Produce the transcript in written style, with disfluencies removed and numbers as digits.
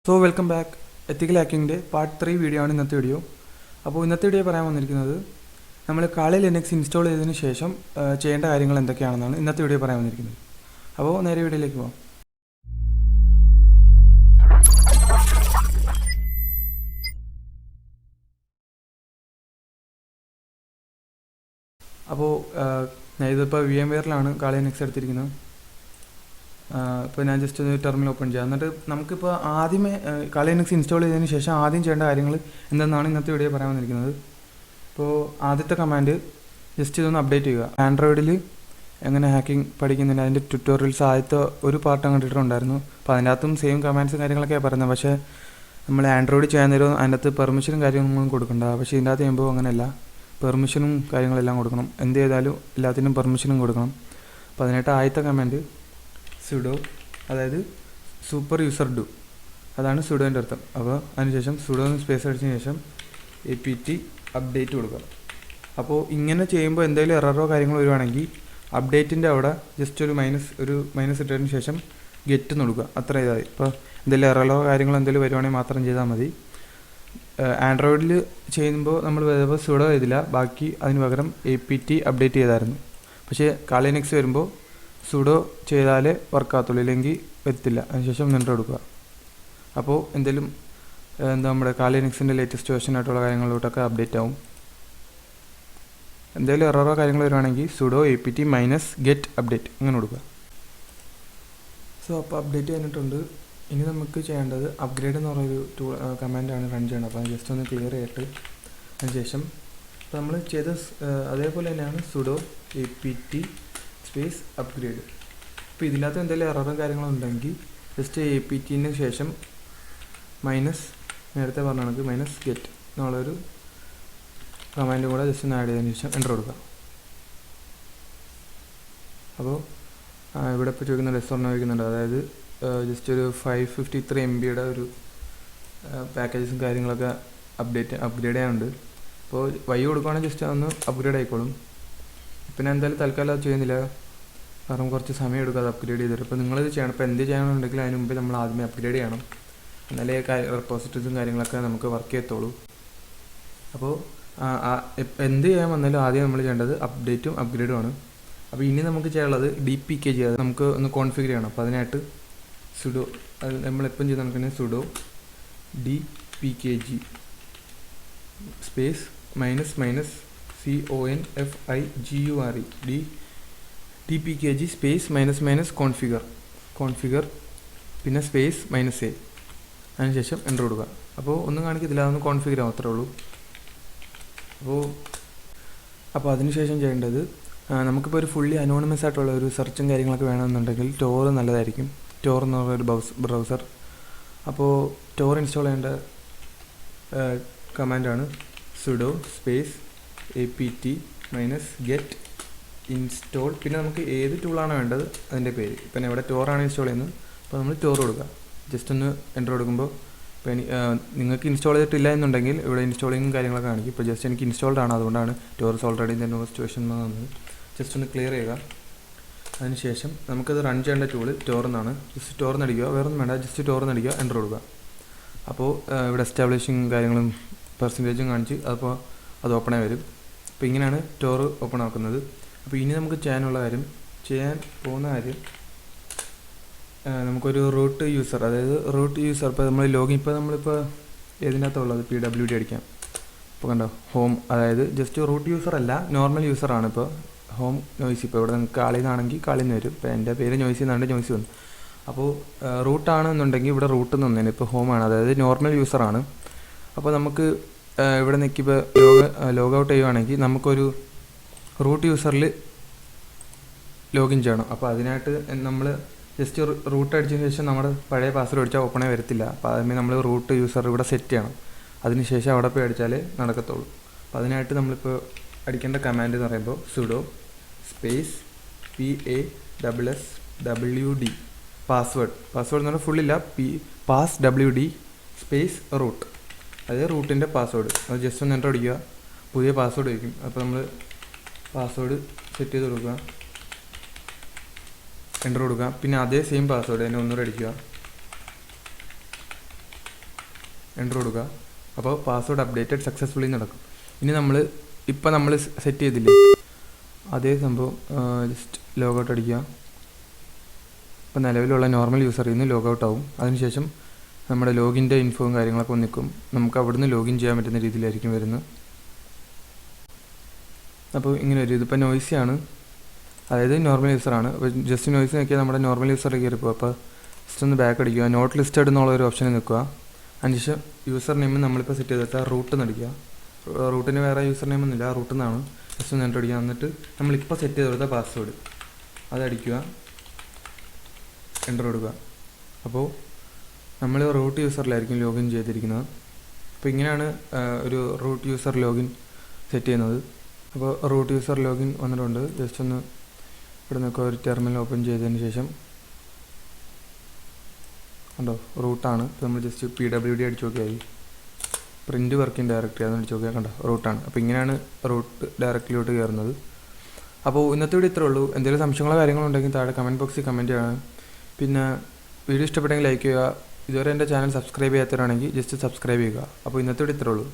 So welcome back. Ethical ഹാക്കിങ്ങിൻ്റെ part 3 video ആണ് ഇന്നത്തെ വീഡിയോ. അപ്പോൾ ഇന്നത്തെ വീഡിയോ പറയാൻ വന്നിരിക്കുന്നത് നമ്മൾ കാളി ലിനക്സ് ഇൻസ്റ്റാൾ ചെയ്തതിന് ശേഷം ചെയ്യേണ്ട കാര്യങ്ങൾ എന്തൊക്കെയാണെന്നാണ് ഇന്നത്തെ വീഡിയോ പറയാൻ വന്നിരിക്കുന്നത്. അപ്പോൾ നേരെ വീഡിയോയിലേക്ക് പോകാം. അപ്പോൾ ഇതിപ്പോൾ VMwareലാണ് കാളി ലിനക്സ് എടുത്തിരിക്കുന്നത്. ഇപ്പോൾ ഞാൻ ജസ്റ്റ് ഒന്ന് ടെർമിനൽ ഓപ്പൺ ചെയ്യാം. എന്നിട്ട് നമുക്കിപ്പോൾ ആദ്യമേ കാളി ലിനക്സ് ഇൻസ്റ്റാൾ ചെയ്തതിന് ശേഷം ആദ്യം ചെയ്യേണ്ട കാര്യങ്ങൾ എന്തെന്നാണ് ഇന്നത്തെ വീഡിയോ പറയാൻ വന്നിരിക്കുന്നത്. ഇപ്പോൾ ആദ്യത്തെ കമാൻഡ് ജസ്റ്റ് ഇതൊന്ന് അപ്ഡേറ്റ് ചെയ്യുക. ആൻഡ്രോയിഡിൽ എങ്ങനെ ഹാക്കിംഗ് പഠിക്കുന്നില്ല അതിൻ്റെ ട്യൂട്ടോറിയൽസ് ആദ്യത്തെ ഒരു പാർട്ട് അങ്ങ് ഇട്ടിട്ടുണ്ടായിരുന്നു. അപ്പോൾ അതിൻ്റെ അകത്തും സെയിം കമാൻഡ്സും കാര്യങ്ങളൊക്കെയാണ് പറയുന്നത്. പക്ഷേ നമ്മൾ ആൻഡ്രോയിഡ് ചെയ്യാൻ നേരം അതിൻ്റെ അകത്ത് പെർമിഷനും കാര്യങ്ങളൊന്നും കൊടുക്കണ്ട. പക്ഷേ ഇതിൻ്റെ അകത്ത് ചെയ്യുമ്പോൾ അങ്ങനെയല്ല, പെർമിഷനും കാര്യങ്ങളെല്ലാം കൊടുക്കണം. എന്ത് ചെയ്താലും എല്ലാത്തിനും പെർമിഷനും കൊടുക്കണം. അപ്പോൾ അതിനായിട്ട് ആദ്യത്തെ കമാൻഡ് സുഡോ, അതായത് സൂപ്പർ യൂസർ ഡു, അതാണ് സുഡോൻ്റെ അർത്ഥം. അപ്പോൾ അതിനുശേഷം സുഡോ എന്ന് സ്പേസ് അടിച്ചതിന് ശേഷം apt അപ്ഡേറ്റ് കൊടുക്കുക. അപ്പോൾ ഇങ്ങനെ ചെയ്യുമ്പോൾ എന്തെങ്കിലും എററോ കാര്യങ്ങളോ വരുവാണെങ്കിൽ അപ്ഡേറ്റിൻ്റെ അവിടെ ജസ്റ്റ് ഒരു മൈനസ് ഇട്ടതിന് ശേഷം ഗെറ്റ് കൊടുക്കുക. അത്ര ഇതായി. ഇപ്പോൾ എന്തെങ്കിലും എററോ കാര്യങ്ങളോ എന്തെങ്കിലും വരുവാണെങ്കിൽ മാത്രം ചെയ്താൽ മതി. ആൻഡ്രോയിഡിൽ ചെയ്യുമ്പോൾ നമ്മൾ വരുമ്പോൾ സുഡോ ചെയ്തില്ല, ബാക്കി അതിന് പകരം apt അപ്ഡേറ്റ് ചെയ്തായിരുന്നു. പക്ഷേ കാളി ലിനക്സ് വരുമ്പോൾ സുഡോ ചെയ്താലേ വർക്കാകത്തുള്ളൂ, ഇല്ലെങ്കിൽ വരത്തില്ല. അതിനുശേഷം എൻ്റർ കൊടുക്കുക. അപ്പോൾ എന്തെങ്കിലും നമ്മുടെ കാളി ലിനക്സിൻ്റെ ലേറ്റസ്റ്റ് വേർഷനായിട്ടുള്ള കാര്യങ്ങളിലോട്ടൊക്കെ അപ്ഡേറ്റ് ആവും. എന്തെങ്കിലും എററോ കാര്യങ്ങൾ വരുവാണെങ്കിൽ സുഡോ apt -get അപ്ഡേറ്റ് ഇങ്ങനെ കൊടുക്കുക. സോ അപ്പോൾ അപ്ഡേറ്റ് ചെയ്തിട്ടുണ്ട്. ഇനി നമുക്ക് ചെയ്യേണ്ടത് അപ്ഗ്രേഡ് എന്ന് പറയുന്നൊരു കമാൻഡാണ് റൺ ചെയ്യേണ്ടത്. അപ്പോൾ ജസ്റ്റ് ഒന്ന് ക്ലിയർ ചെയ്തിട്ട് അതിനുശേഷം ഇപ്പോൾ നമ്മൾ ചെയ്ത അതേപോലെ തന്നെയാണ് സുഡോ apt സ്പേസ് അപ്ഗ്രേഡ്. ഇപ്പോൾ ഇതിനകത്ത് എന്തെങ്കിലും എററും കാര്യങ്ങളും ഉണ്ടെങ്കിൽ ജസ്റ്റ് aptന് ശേഷം നേരത്തെ പറഞ്ഞ കണക്ക് -get എന്നുള്ളൊരു കമാൻഡ് കൂടെ ജസ്റ്റ് ഒന്ന് ആഡ് ചെയ്തതിന് ശേഷം എൻ്റർ കൊടുക്കുക. അപ്പോൾ ഇവിടെ ഇപ്പോൾ ചോദിക്കുന്ന റെസ്റ്റോറൻറ്റ് ചോദിക്കുന്നുണ്ട്. അതായത് ജസ്റ്റ് ഒരു 553 MB ഒരു പാക്കേജസും കാര്യങ്ങളൊക്കെ അപ്ഗ്രേഡ് ചെയ്യാനുണ്ട്. അപ്പോൾ വൈ കൊടുക്കുകയാണെങ്കിൽ ജസ്റ്റ് അതൊന്ന് അപ്ഗ്രേഡ് ആയിക്കോളും. പിന്നെ എന്തായാലും തൽക്കാലം അത് ചെയ്യുന്നില്ല, കാരണം കുറച്ച് സമയം എടുക്കും അത് അപ്ഗ്രേഡ് ചെയ്തിട്ട്. ഇപ്പോൾ നിങ്ങളിത് ചെയ്യണം. ഇപ്പോൾ എന്ത് ചെയ്യണമെന്നുണ്ടെങ്കിൽ അതിന് മുമ്പേ നമ്മൾ ആദ്യമേ അപ്ഗ്രേഡ് ചെയ്യണം, എന്നാലേ റെപ്പോസിറ്ററീസും കാര്യങ്ങളൊക്കെ നമുക്ക് വർക്ക് ചെയ്യത്തുള്ളൂ. അപ്പോൾ എന്ത് ചെയ്യാൻ വന്നാലും ആദ്യം നമ്മൾ ചെയ്യേണ്ടത് അപ്ഡേറ്റും അപ്ഗ്രേഡുമാണ്. അപ്പോൾ ഇനി നമുക്ക് ചെയ്യാനുള്ളത് DPKG, അത് നമുക്ക് ഒന്ന് കോൺഫിഗർ ചെയ്യണം. അപ്പോൾ അതിനായിട്ട് സുഡോ, അത് നമ്മളെപ്പം ചെയ്ത് നമുക്ക് sudo DPKG space -configure DPKG space configure പിന്നെ സ്പേസ് -a, അതിനുശേഷം എൻ്റർ കൊടുക്കുക. അപ്പോൾ ഒന്നും കാണിക്കത്തില്ല, അതൊന്ന് കോൺഫിഗർ ആവും, അത്രേ ഉള്ളൂ. അപ്പോൾ അതിനുശേഷം ചെയ്യേണ്ടത് നമുക്കിപ്പോൾ ഒരു ഫുള്ളി അനോണിമസ് ആയിട്ടുള്ള ഒരു സെർച്ചും കാര്യങ്ങളൊക്കെ വേണമെന്നുണ്ടെങ്കിൽ ടോർ നല്ലതായിരിക്കും. ടോർ എന്ന് പറയുന്നൊരു ബ്രൗസർ. അപ്പോൾ ടോർ ഇൻസ്റ്റാൾ ചെയ്യേണ്ട കമാൻഡാണ് sudo space apt -get install. പിന്നെ നമുക്ക് ഏത് ടൂളാണ് വേണ്ടത് അതിൻ്റെ പേര്. ഇപ്പം ഇവിടെ ടോറാണ് ഇൻസ്റ്റാൾ ചെയ്യുന്നത്, അപ്പോൾ നമ്മൾ ടോർ കൊടുക്കുക. ജസ്റ്റ് ഒന്ന് എൻ്റർ കൊടുക്കുമ്പോൾ ഇപ്പോൾ നിങ്ങൾക്ക് ഇൻസ്റ്റാൾ ചെയ്തിട്ടില്ല എന്നുണ്ടെങ്കിൽ ഇവിടെ ഇൻസ്റ്റാളിങ്ങും കാര്യങ്ങളൊക്കെ കാണിക്കും. ഇപ്പോൾ ജസ്റ്റ് എനിക്ക് ഇൻസ്റ്റാൾഡ് ആണ്, അതുകൊണ്ടാണ് ടോർസ് ഓൾറെഡി ഇതിൻ്റെ സിറ്റുവേഷൻ വന്നത്. ജസ്റ്റ് ഒന്ന് ക്ലിയർ ചെയ്യുക. അതിനുശേഷം നമുക്കത് റൺ ചെയ്യേണ്ട ടൂള് ടോർ എന്നാണ്. ജസ്റ്റ് ടോർ നടിക്കുക, വേറൊന്നും വേണ്ട, ജസ്റ്റ് ടോർ നടിക്കുക, എൻ്റർ കൊടുക്കുക. അപ്പോൾ ഇവിടെ എസ്റ്റാബ്ലിഷിങ് കാര്യങ്ങളും പെർസെൻറ്റേജും കാണിച്ച് അപ്പോൾ അത് ഓപ്പണായി വരും. അപ്പോൾ ഇങ്ങനെയാണ് ടോർ ഓപ്പൺ ആക്കുന്നത്. അപ്പോൾ ഇനി നമുക്ക് ചെയ്യാൻ പോകുന്ന കാര്യം നമുക്കൊരു റൂട്ട് യൂസർ, അതായത് ഇപ്പോൾ നമ്മൾ നമ്മളിപ്പോൾ ഏതിനകത്തുള്ളത് PWD അടിക്കാം. ഇപ്പോൾ കണ്ടോ, ഹോം, അതായത് ജസ്റ്റ് റൂട്ട് യൂസർ അല്ല, നോർമൽ യൂസറാണ്. ഇപ്പോൾ ഹോം നോയ്സി, ഇപ്പോൾ ഇവിടെ നിങ്ങൾക്ക് കാളിന്നാണെങ്കിൽ കാളിന്ന് വരും. ഇപ്പോൾ എൻ്റെ പേര് നോയ്സി എന്നാണ്ട് നോയ്സി വന്നു. അപ്പോൾ റൂട്ടാണെന്നുണ്ടെങ്കിൽ ഇവിടെ റൂട്ട് എന്ന് വന്നേനെ. ഇപ്പോൾ ഹോമാണ്, അതായത് നോർമൽ യൂസറാണ്. അപ്പോൾ നമുക്ക് ഇവിടെ നിൽക്കിപ്പോൾ ലോഗൗട്ട് ചെയ്യുവാണെങ്കിൽ നമുക്കൊരു റൂട്ട് യൂസറിൽ ലോഗിൻ ചെയ്യണം. അപ്പോൾ അതിനായിട്ട് നമ്മൾ ജസ്റ്റ് റൂട്ട് അടിച്ചതിന് ശേഷം നമ്മുടെ പഴയ പാസ്വേഡ് അടിച്ചാൽ ഓപ്പണേ വരത്തില്ല. അപ്പോൾ അതിന് നമ്മൾ റൂട്ട് യൂസർ ഇവിടെ സെറ്റ് ചെയ്യണം. അതിനുശേഷം അവിടെ പോയി അടിച്ചാലേ നടക്കത്തുള്ളൂ. അപ്പോൾ അതിനായിട്ട് നമ്മളിപ്പോൾ അടിക്കേണ്ട കമാൻഡ് എന്ന് പറയുമ്പോൾ സുഡോ സ്പേസ് PASSWD പാസ്വേഡ് എന്ന് പറഞ്ഞാൽ ഫുള്ളില്ല, PASSWD സ്പേസ് റൂട്ട്, അതായത് റൂട്ടിൻ്റെ പാസ്വേഡ്. അത് ജസ്റ്റ് ഒന്ന് എൻ്റർ അടിക്കുക, പുതിയ പാസ്വേഡ് വയ്ക്കും. അപ്പോൾ നമ്മൾ പാസ്വേഡ് സെറ്റ് ചെയ്ത് കൊടുക്കുക, എൻ്റർ കൊടുക്കുക. പിന്നെ അതേ സെയിം പാസ്വേഡ് തന്നെ ഒന്നുകൂടെ അടിക്കുക. എൻ്റർ കൊടുക്കുക. അപ്പോൾ പാസ്വേഡ് അപ്ഡേറ്റഡ് സക്സസ്ഫുള്ളി നടക്കും. ഇനി ഇപ്പോൾ നമ്മൾ സെറ്റ് ചെയ്തില്ലേ അതേ സംഭവം ജസ്റ്റ് ലോഗൗട്ട് അടിക്കുക. ഇപ്പോൾ നിലവിലുള്ള നോർമൽ യൂസറിൽ നിന്ന് ലോഗൗട്ട് ആവും. അതിനുശേഷം നമ്മുടെ ലോഗിൻ്റെ ഇൻഫോയും കാര്യങ്ങളൊക്കെ നിൽക്കും. നമുക്ക് അവിടുന്ന് ലോഗിൻ ചെയ്യാൻ പറ്റുന്ന രീതിയിലായിരിക്കും വരുന്നത്. അപ്പോൾ ഇങ്ങനെ വരും. ഇതിപ്പോൾ നോയ്സിയാണ്, അതായത് നോർമൽ യൂസറാണ്. അപ്പോൾ ജസ്റ്റ് നോയ്സ് നോക്കിയാൽ നമ്മുടെ നോർമൽ യൂസറിലേക്ക് കയറിപ്പോൾ. അപ്പോൾ ജസ്റ്റ് ഒന്ന് ബാക്ക് അടിക്കുക, നോട്ട് ലിസ്റ്റഡ് എന്നുള്ള ഒരു ഓപ്ഷനിൽ നിൽക്കുക. അതിനുശേഷം യൂസർ നെയിം നമ്മളിപ്പോൾ സെറ്റ് ചെയ്തിട്ട് റൂട്ട് നടിക്കുക. റൂട്ടിന് വേറെ യൂസർ നെയിം ഒന്നുമില്ല, റൂട്ടിൽ നിന്നാണ്. ജസ്റ്റ് ഒന്ന് എൻ്റർ അടിക്കുക. എന്നിട്ട് നമ്മളിപ്പോൾ സെറ്റ് ചെയ്ത് കൊടുത്ത പാസ്വേഡ് അതടിക്കുക, എൻ്റർ കൊടുക്കുക. അപ്പോൾ നമ്മൾ റൂട്ട് യൂസറിലായിരിക്കും ലോഗിൻ ചെയ്തിരിക്കുന്നത്. അപ്പോൾ ഇങ്ങനെയാണ് ഒരു റൂട്ട് യൂസർ ലോഗിൻ സെറ്റ് ചെയ്യുന്നത്. അപ്പോൾ റൂട്ട് യൂസർ ലോഗിൻ വന്നിട്ടുണ്ട്. ജസ്റ്റ് ഒന്ന് ഇവിടെ നിന്നൊക്കെ ഒരു ടെർമിനൽ ഓപ്പൺ ചെയ്തതിന് ശേഷം കണ്ടോ റൂട്ടാണ്. ഇപ്പോൾ നമ്മൾ ജസ്റ്റ് PWD അടിച്ച് നോക്കിയാൽ പ്രിൻറ്റ് വർക്കിംഗ് ഡയറക്ടറി അതൊന്ന് അടിച്ച് നോക്കിയാൽ കണ്ടോ റൂട്ടാണ്. അപ്പോൾ ഇങ്ങനെയാണ് റൂട്ട് ഡയറക്ടറിയിലോട്ട് കയറുന്നത്. അപ്പോൾ ഇന്നത്തെ വീഡിയോ ഇത്രേ ഉള്ളൂ. എന്തെങ്കിലും സംശയങ്ങളോ കാര്യങ്ങളോ ഉണ്ടെങ്കിൽ താഴെ കമൻറ്റ് ബോക്സിൽ കമൻറ്റ് ചെയ്യണം. പിന്നെ വീഡിയോ ഇഷ്ടപ്പെട്ടെങ്കിൽ ലൈക്ക് ചെയ്യുക. ഇതുവരെ എൻ്റെ ചാനൽ സബ്സ്ക്രൈബ് ചെയ്യാത്തവരാണെങ്കിൽ ജസ്റ്റ് സബ്സ്ക്രൈബ് ചെയ്യുക. അപ്പോൾ ഇന്നത്തെ വീഡിയോ ഇത്രേ ഉള്ളൂ.